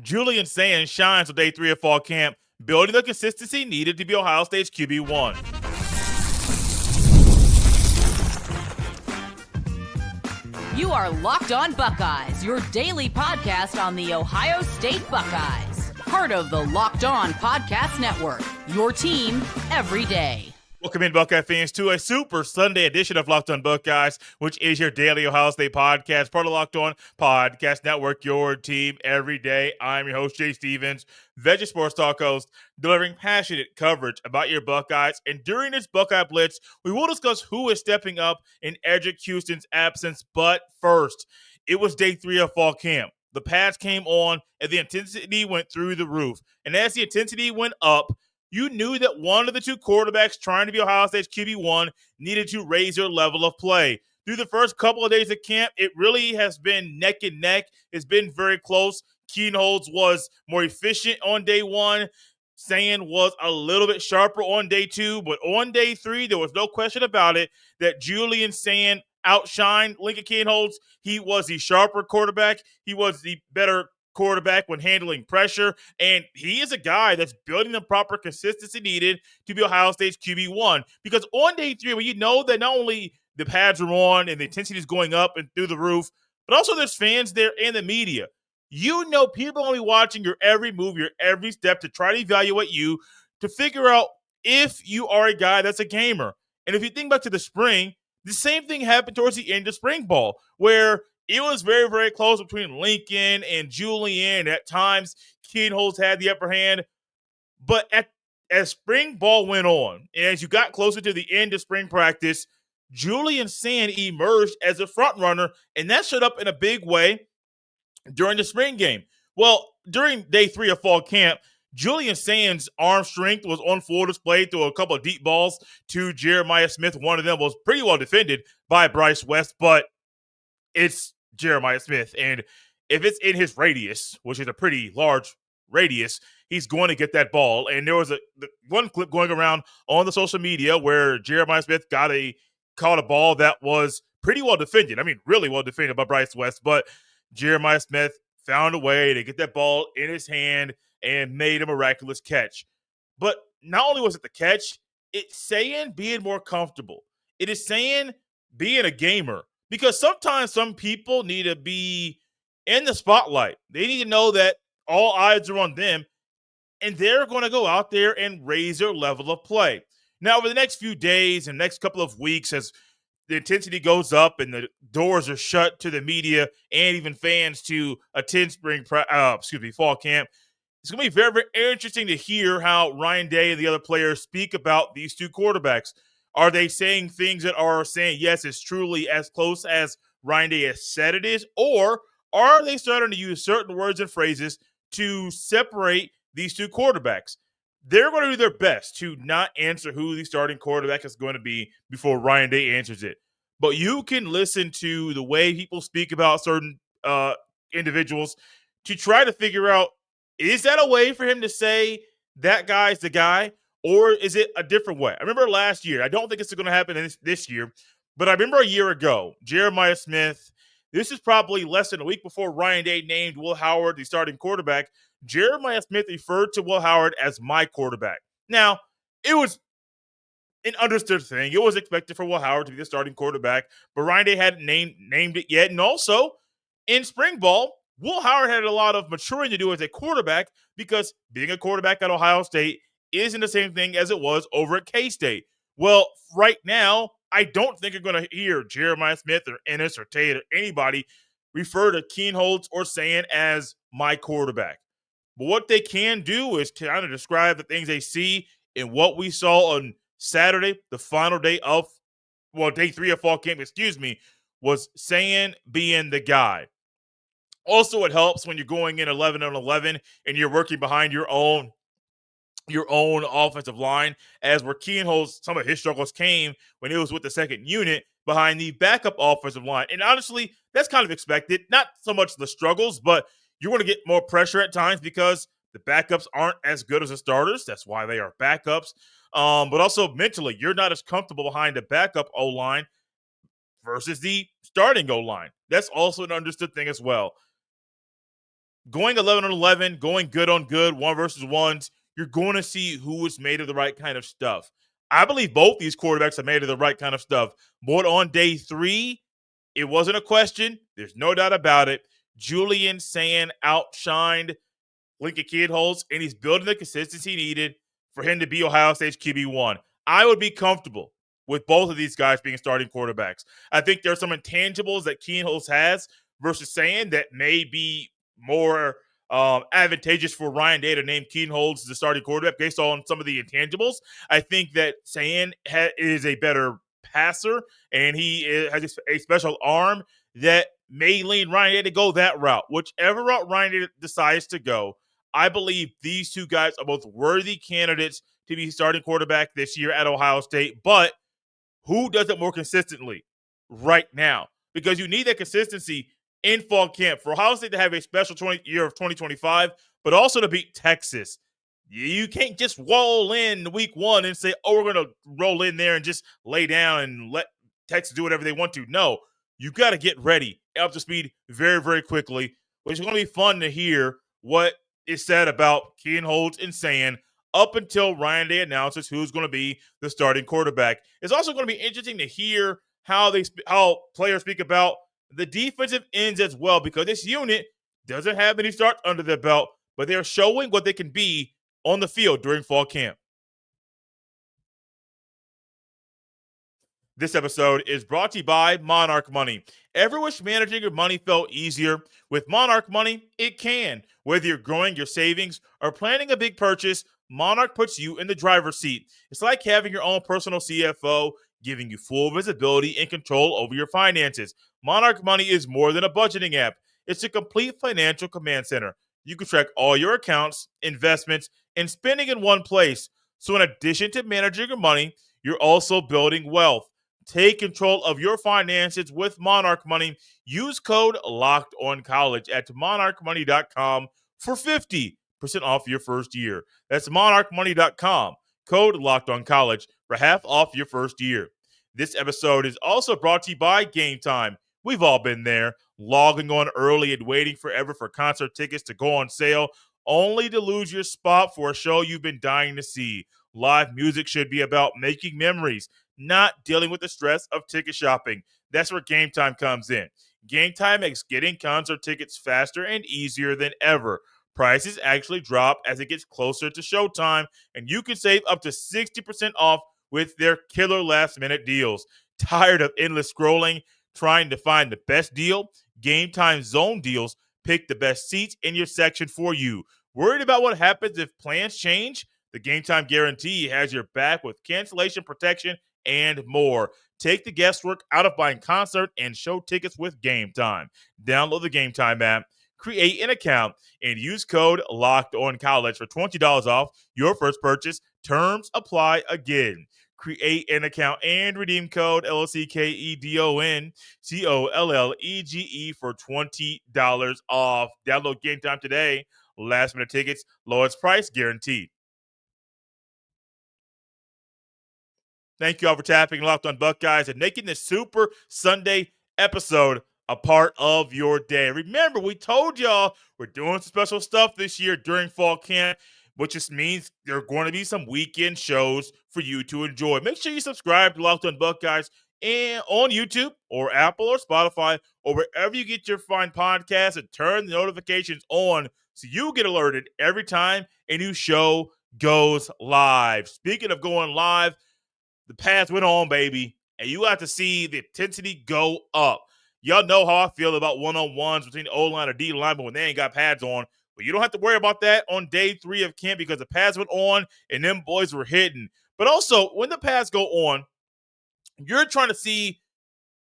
Julian Sayin shines on day 3 of fall camp, building the consistency needed to be Ohio State's QB1. You are Locked On Buckeyes, your daily podcast on the Ohio State Buckeyes. Part of the Locked On Podcast Network, your team every day. Welcome in, Buckeye fans, to a Super Sunday edition of Locked On Buckeyes, which is your daily Ohio State podcast, part of Locked On Podcast Network, your team every day. I'm your host, Jay Stevens, Veggie Sports Talk host, delivering passionate coverage about your Buckeyes. And during this Buckeye Blitz, we will discuss who is stepping up in Edric Houston's absence. But first, it was day 3 of fall camp. The pads came on, and the intensity went through the roof. And as the intensity went up, you knew that one of the two quarterbacks trying to be Ohio State's QB1 needed to raise their level of play. Through the first couple of days of camp, it really has been neck and neck. It's been very close. Kienholz was more efficient on day 1. Sayin was a little bit sharper on day 2. But on day 3, there was no question about it that Julian Sayin outshined Lincoln Kienholz. He was the sharper quarterback. He was the better quarterback when handling pressure, and he is a guy that's building the proper consistency needed to be Ohio State's QB1. Because on day 3, when you know that not only the pads are on and the intensity is going up and through the roof, but also there's fans there and the media, you know people will be watching your every move, your every step to try to evaluate you, to figure out if you are a guy that's a gamer. And if you think back to the spring, the same thing happened towards the end of spring ball, where it was very, very close between Lincoln and Julian. At times, Kienholz had the upper hand. But as spring ball went on, and as you got closer to the end of spring practice, Julian Sayin emerged as a front runner, and that showed up in a big way during the spring game. Well, during day 3 of fall camp, Julian Sayin's arm strength was on full display through a couple of deep balls to Jeremiah Smith. One of them was pretty well defended by Bryce West, but it's Jeremiah Smith. And if it's in his radius, which is a pretty large radius, he's going to get that ball. And there was one clip going around on the social media where Jeremiah Smith caught a ball that was pretty well defended. I mean, really well defended by Bryce West. But Jeremiah Smith found a way to get that ball in his hand and made a miraculous catch. But not only was it the catch, it's Sayin being more comfortable. It is Sayin being a gamer. Because sometimes some people need to be in the spotlight. They need to know that all eyes are on them, and they're going to go out there and raise their level of play. Now, over the next few days and next couple of weeks, as the intensity goes up and the doors are shut to the media and even fans to attend fall camp, it's going to be very, very interesting to hear how Ryan Day and the other players speak about these two quarterbacks. Are they saying things that are saying, yes, it's truly as close as Ryan Day has said it is? Or are they starting to use certain words and phrases to separate these two quarterbacks? They're going to do their best to not answer who the starting quarterback is going to be before Ryan Day answers it. But you can listen to the way people speak about certain individuals to try to figure out, is that a way for him to say that guy's the guy? Or is it a different way? I remember last year. I don't think it's going to happen this year. But I remember a year ago, Jeremiah Smith, this is probably less than a week before Ryan Day named Will Howard the starting quarterback. Jeremiah Smith referred to Will Howard as my quarterback. Now, it was an understood thing. It was expected for Will Howard to be the starting quarterback. But Ryan Day hadn't named it yet. And also, in spring ball, Will Howard had a lot of maturing to do as a quarterback, because being a quarterback at Ohio State isn't the same thing as it was over at K-State. Well, right now, I don't think you're going to hear Jeremiah Smith or Ennis or Tate or anybody refer to Kienholz or Sayin as my quarterback. But what they can do is kind of describe the things they see in what we saw on Saturday, the final day of, day 3 of fall camp, was Sayin being the guy. Also, it helps when you're going in 11-11 and you're working behind your own offensive line, as where Kienholz, some of his struggles came when he was with the second unit behind the backup offensive line. And honestly, that's kind of expected. Not so much the struggles, but you're going to get more pressure at times because the backups aren't as good as the starters. That's why they are backups. But also mentally, you're not as comfortable behind the backup O-line versus the starting O-line. That's also an understood thing as well. going 11 on 11, going good on good, one versus ones, you're going to see who is made of the right kind of stuff. I believe both these quarterbacks are made of the right kind of stuff. But on day 3, it wasn't a question. There's no doubt about it. Julian Sayin outshined Lincoln Kienholz, and he's building the consistency needed for him to be Ohio State's QB1. I would be comfortable with both of these guys being starting quarterbacks. I think there are some intangibles that Kienholz has versus Sayin that may be more advantageous for Ryan Day to name Kienholz as the starting quarterback based on some of the intangibles. I think that Sayin is a better passer, and he has a special arm that may lean Ryan Day to go that route. Whichever route Ryan Day decides to go, I believe these two guys are both worthy candidates to be starting quarterback this year at Ohio State. But who does it more consistently right now? Because you need that consistency in fall camp for Ohio State to have a special year of 2025, but also to beat Texas. You can't just roll in week 1 and say, oh, we're going to roll in there and just lay down and let Texas do whatever they want to. No, you got to get ready up to speed very, very quickly, which is going to be fun to hear what is said about Kienholz and Sayin up until Ryan Day announces who's going to be the starting quarterback. It's also going to be interesting to hear how players speak about the defensive ends as well, because this unit doesn't have any starts under their belt, but they're showing what they can be on the field during fall camp. This episode is brought to you by Monarch Money. Ever wish managing your money felt easier? With Monarch Money, it can. Whether you're growing your savings or planning a big purchase, Monarch puts you in the driver's seat. It's like having your own personal CFO, giving you full visibility and control over your finances. Monarch Money is more than a budgeting app. It's a complete financial command center. You can track all your accounts, investments, and spending in one place. So in addition to managing your money, you're also building wealth. Take control of your finances with Monarch Money. Use code LOCKEDONCollege at monarchmoney.com for 50% off your first year. That's monarchmoney.com. Code LOCKEDONCollege for half off your first year. This episode is also brought to you by Gametime. We've all been there, logging on early and waiting forever for concert tickets to go on sale, only to lose your spot for a show you've been dying to see. Live music should be about making memories, not dealing with the stress of ticket shopping. That's where Gametime comes in. Gametime makes getting concert tickets faster and easier than ever. Prices actually drop as it gets closer to showtime, and you can save up to 60% off with their killer last-minute deals. Tired of endless scrolling, trying to find the best deal? Gametime Zone Deals pick the best seats in your section for you. Worried about what happens if plans change? The Gametime Guarantee has your back with cancellation protection and more. Take the guesswork out of buying concert and show tickets with Gametime. Download the Gametime app, create an account, and use code LOCKEDONCollege for $20 off your first purchase. Terms apply again. Create an account and redeem code LOCKEDONCOLLEGE for $20 off. Download Gametime today. Last minute tickets, lowest price guaranteed. Thank you all for tapping Locked on Buckeyes and making this Super Sunday episode a part of your day. Remember, we told y'all we're doing some special stuff this year during fall camp, which just means there are going to be some weekend shows for you to enjoy. Make sure you subscribe to Locked on Buckeyes on YouTube or Apple or Spotify or wherever you get your fine podcasts, and turn the notifications on so you get alerted every time a new show goes live. Speaking of going live, the pads went on, baby, and you have to see the intensity go up. Y'all know how I feel about one-on-ones between the O-line or D-line, but when they ain't got pads on. But you don't have to worry about that on day 3 of camp because the pads went on and them boys were hitting. But also, when the pads go on, you're trying to see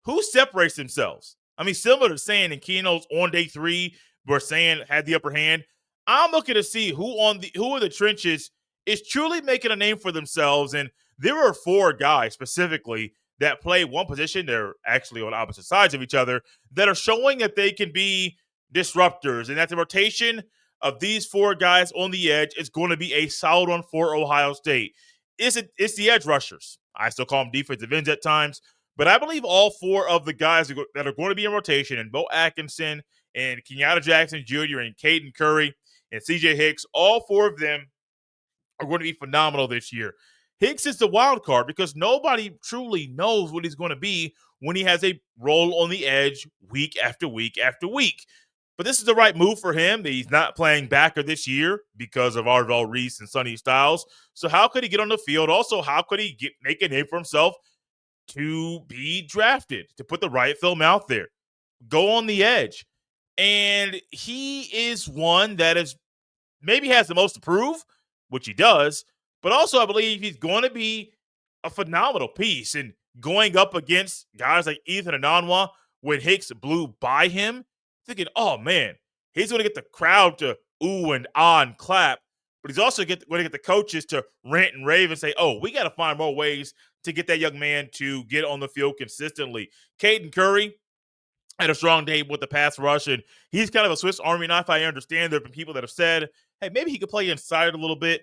who separates themselves. I mean, similar to Sayin and Kienholz on day 3, where Sayin had the upper hand. I'm looking to see who in the trenches is truly making a name for themselves. And there are 4 guys specifically that play one position. They're actually on opposite sides of each other that are showing that they can be disruptors, and that the rotation of these 4 guys on the edge is going to be a solid one for Ohio State. It's the edge rushers. I still call them defensive ends at times, but I believe all 4 of the guys that are going to be in rotation, and Beau Atkinson and Kenyatta Jackson Jr. and Caden Curry and CJ Hicks, all four of them are going to be phenomenal this year. Hicks is the wild card because nobody truly knows what he's going to be when he has a role on the edge week after week after week. But this is the right move for him. He's not playing backer this year because of Arvell Reese and Sonny Styles. So how could he get on the field? Also, how could he make a name for himself to be drafted, to put the right film out there, go on the edge? And he is one that is maybe has the most to prove, which he does, but also I believe he's going to be a phenomenal piece. And going up against guys like Ethan Ananwa, when Hicks blew by him, thinking, oh man, he's going to get the crowd to ooh and ah and clap, but he's also going to get the coaches to rant and rave and say, oh, we got to find more ways to get that young man to get on the field consistently. Caden Curry had a strong day with the pass rush, and he's kind of a Swiss Army knife. I understand there have been people that have said, hey, maybe he could play inside a little bit.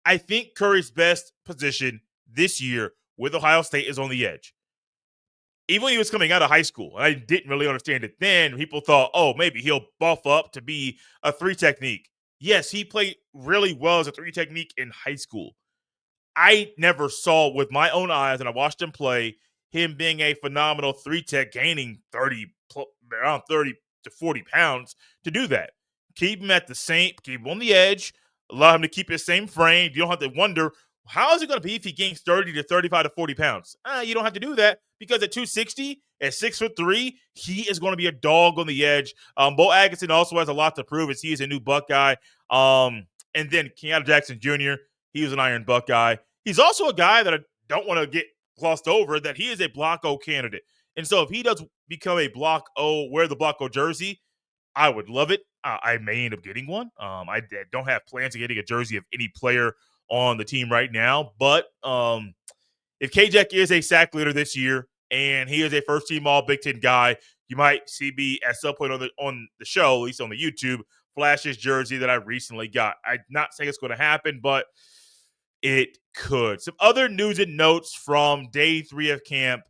I think Curry's best position this year with Ohio State is on the edge. Even when he was coming out of high school, I didn't really understand it then. People thought, oh, maybe he'll buff up to be a three technique. Yes, he played really well as a three technique in high school. I never saw with my own eyes, and I watched him play, him being a phenomenal three tech, gaining around 30 to 40 pounds to do that. Keep him at the same, keep him on the edge, allow him to keep his same frame. You don't have to wonder, how is it going to be if he gains 30 to 35 to 40 pounds? You don't have to do that because at 260, at 6'3", he is going to be a dog on the edge. Beau Atkinson also has a lot to prove as he is a new Buckeye. And then Kenyatta Jackson Jr., he was an Iron Buckeye. He's also a guy that I don't want to get glossed over, that he is a Block O candidate. And so if he does become a Block O, wear the Block O jersey, I would love it. I may end up getting one. I don't have plans of getting a jersey of any player on the team right now. But if K-Jack is a sack leader this year and he is a first-team All-Big Ten guy, you might see me at some point on the show, at least on the YouTube, flash his jersey that I recently got. I'm not saying it's going to happen, but it could. Some other news and notes from day 3 of camp.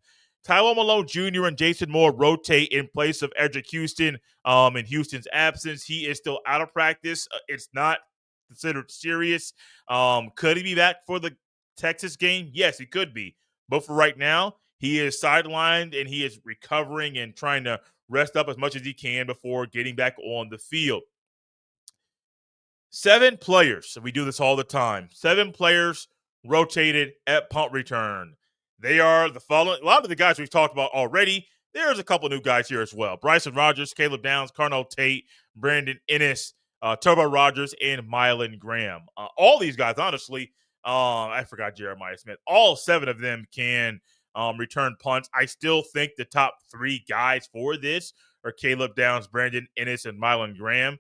Tyrone Malone Jr. and Jason Moore rotate in place of Edric Houston in Houston's absence. He is still out of practice. It's not considered serious. Could he be back for the Texas game? Yes, he could be. But for right now, he is sidelined and he is recovering and trying to rest up as much as he can before getting back on the field. 7 players, we do this all the time, 7 players rotated at punt return. They are the following. A lot of the guys we've talked about already. There's a couple new guys here as well. Bryson Rogers, Caleb Downs, Carnell Tate, Brandon Ennis, Turbo Rogers, and Mylan Graham. All these guys, honestly, I forgot Jeremiah Smith. All 7 of them can return punts. I still think the top 3 guys for this are Caleb Downs, Brandon Ennis, and Mylan Graham.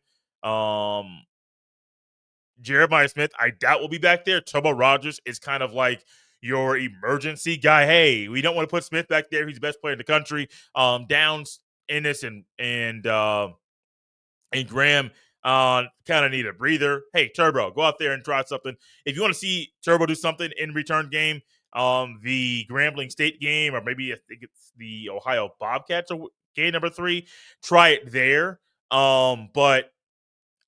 Jeremiah Smith, I doubt will be back there. Turbo Rogers is kind of like your emergency guy. Hey, we don't want to put Smith back there. He's the best player in the country. Downs, Ennis, and Graham kind of need a breather. Hey, Turbo, go out there and try something. If you want to see Turbo do something in return game, the Grambling State game, or maybe I think it's the Ohio Bobcats game number 3, try it there. But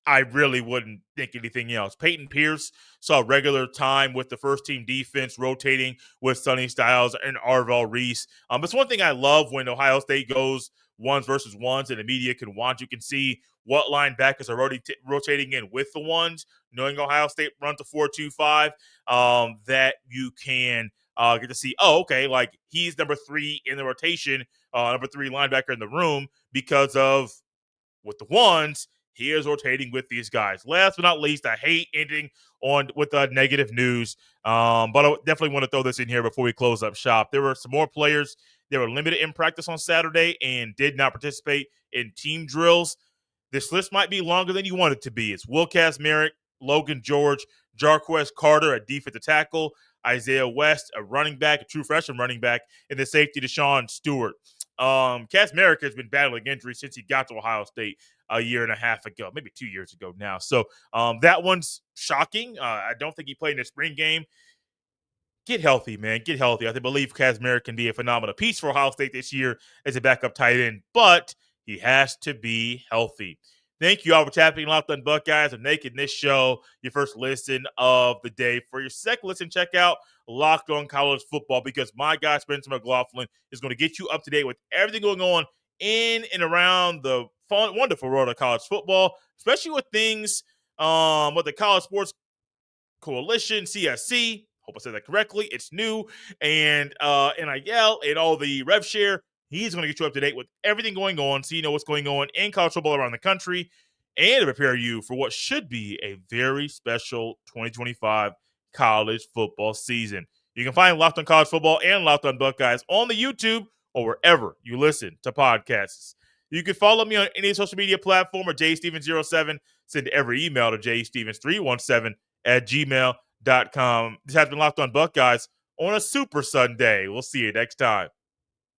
I really wouldn't think anything else. Peyton Pierce saw regular time with the first-team defense, rotating with Sonny Styles and Arvell Reese. It's one thing I love when Ohio State goes ones versus ones and the media can watch. You can see what linebackers are rotating in with the ones, knowing Ohio State runs a 4-2-5, that you can get to see, oh, okay, like he's number 3 in the rotation, number 3 linebacker in the room because of with the ones, he is rotating with these guys. Last but not least, I hate ending with negative news, but I definitely want to throw this in here before we close up shop. There were some more players that were limited in practice on Saturday and did not participate in team drills. This list might be longer than you want it to be. It's Will Kazmarek, Logan George, Jarquez Carter at defensive tackle, Isaiah West, a running back, a true freshman running back, and the safety Deshaun Stewart. Kazmarek has been battling injuries since he got to Ohio State a year and a half ago, maybe 2 years ago now. So that one's shocking. I don't think he played in the spring game. Get healthy, man. Get healthy. I believe Kazmarek can be a phenomenal piece for Ohio State this year as a backup tight end, but he has to be healthy. Thank you all for tapping Locked On Buckeyes and making this show your first listen of the day. For your second listen, check out Locked On College Football, because my guy Spencer McLaughlin is going to get you up to date with everything going on in and around the fun, wonderful world of college football, especially with things with the College Sports Coalition, CSC. Hope I said that correctly. It's new. And NIL and all the rev share. He's going to get you up to date with everything going on, so you know what's going on in college football around the country, and to prepare you for what should be a very special 2025 college football season. You can find Locked On College Football and Locked On Buckeyes on the YouTube or wherever you listen to podcasts. You can follow me on any social media platform or jstevens07. Send every email to jstevens317@gmail.com. This has been Locked On Buckeyes on a Super Sunday. We'll see you next time.